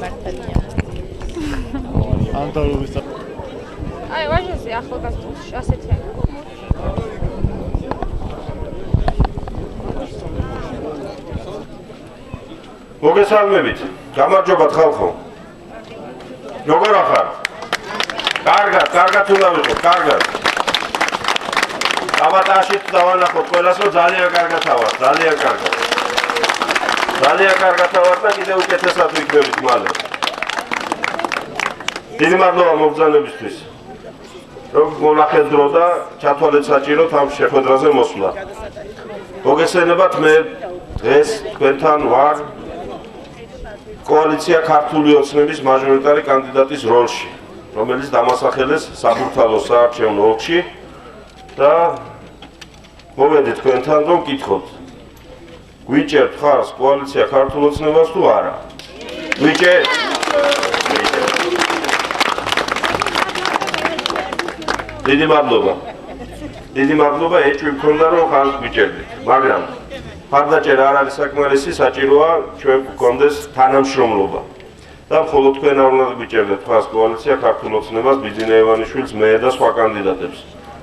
მართალია. ანტალობის აი, ვაჟაზე ახალგაზრდულში ასეთი. მოგესალმებით. გამარჯობათ ხალხო. როგორ ახარ? კარგად უნდა ვიყო, კარგად. ამათაშით დავანახოთ ყველას, რომ ძალიან კარგად ავარ, ძალიან კარგად. ძალიან კარგად ავარ და კიდევ უკეთესად ვიქნებით მალე. დიდი მადლობა მობრძანებისთვის. რომ მონახეთ დრო და ჩათვალეთ საჭიროთ ამ შეხვედრაზე მოსვლა. მოგესალმებათ, მე დღეს თქვენთან ვარ კოალიცია ქართული ოცნების მაჟორიტარი კანდიდატის როლში, რომელიც დამასახელეს საბურთალოს საარჩევნო ოლქში და მოვედით თქვენთან რომ გითხოთ. გვიჭერთ ხარს კოალიცია ქართულ ოცნებას თუ არა? გვიჭერთ? დიდი მადლობა, ეჭვი მქონდა რომ ხარს გვიჭერდით, მაგრამ მხარდაჭერა არ არის საკმარისი, საჭიროა ჩვენ გვქონდეს თანამშრომლობა. და მხოლოდ თქვენ არ უნდა გვიჭერდეთ ხარს კოალიცია ქართულ ოცნებას, ბიძინა ივანიშვილს, მე და სხვა კანდიდატებს.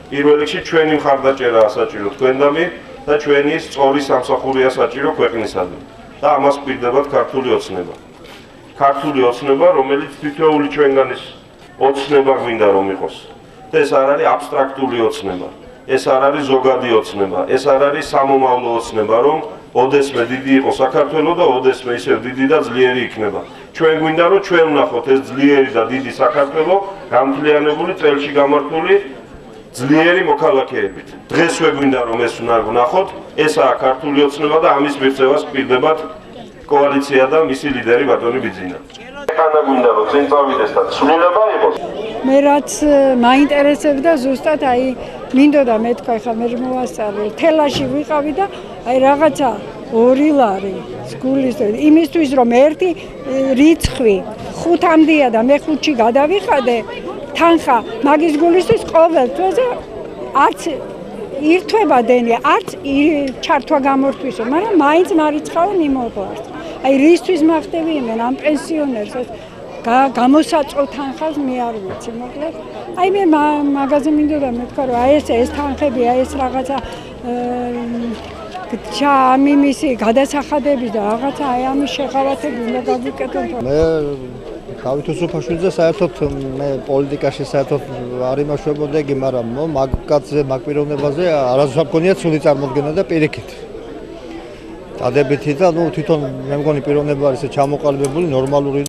პირველ რიგში ჩვენი მხარდაჭერაა საჭირო თქვენდამი და ჩვენი სწორი სამსახურია საჭირო ქვეყნისადმი. და ამას გვპირდებათ ქართული ოცნება. ქართული ოცნება, რომელიც თითოეული ჩვენგანის ოცნება გვინდა რომ იყოს. და ეს არ არის აბსტრაქტული ოცნება. ეს არ არის ზოგადი ოცნება, ეს არ არის სამომავლო ოცნება, რომ ოდესმე დიდი იყო საქართველო და ოდესმე ისევ დიდი და ძლიერი იქნება. ჩვენ გვინდა რომ ჩვენ ვნახოთ ეს ძლიერი და დიდი საქართველო გამთლიანებული, წელში გამართული ძლიერი მოქალაქეებით. დღესვე გვინდა რომ ეს ვნახოთ, ესაა ქართული ოცნება და ამის მიღწევას გვპირდებათ კოალიცია და მისი ლიდერი ბატონი ბიძინა. ხანა გვინდა რომ წინ წავიდეს და ცვლილება იყოს. მე რაც მაინტერესებდა ზუსტად აი მინდოდა მეთქვა ხა მე მოვასწავლე თელაში ვიყავი და აი რაღაცა 2 ლარი სკოლის იმისთვის რომ ერთი რიცხვი 5-მდეა და მე 5-ში გადავიხადე თანხა მაგის გულისთვის ყოველ თვეზე არც ირთვებადენი არც ჩართვა გამორთვისო მაგრამ მაინც მარიცხავენ იმოყვარს აი რისთვის მახდები იმენ ამ პენსიონერს გამოსაწყო თანხას მე არ ვიცი მოკლედ აი მე მაგაზე მინდოდა მეთქვა რომ აი ეს თანხები აი ეს რაღაცა ჩამიმისი გადასახადები და რაღაცა აი ამის შეღავათები უნდა გაგვიკეთოთ მე დავით უსუფაშვილზე საერთოდ მე პოლიტიკაში საერთოდ არ იმაშვებოდი, მაგრამ მაგ კაცზე, მაგ პიროვნებაზე არასდროს მგონია ცუდი წარმოდგენა და პირიქით. დადებითი და თვითონ მე მგონი პიროვნება არის ჩამოყალიბებული, ნორმალური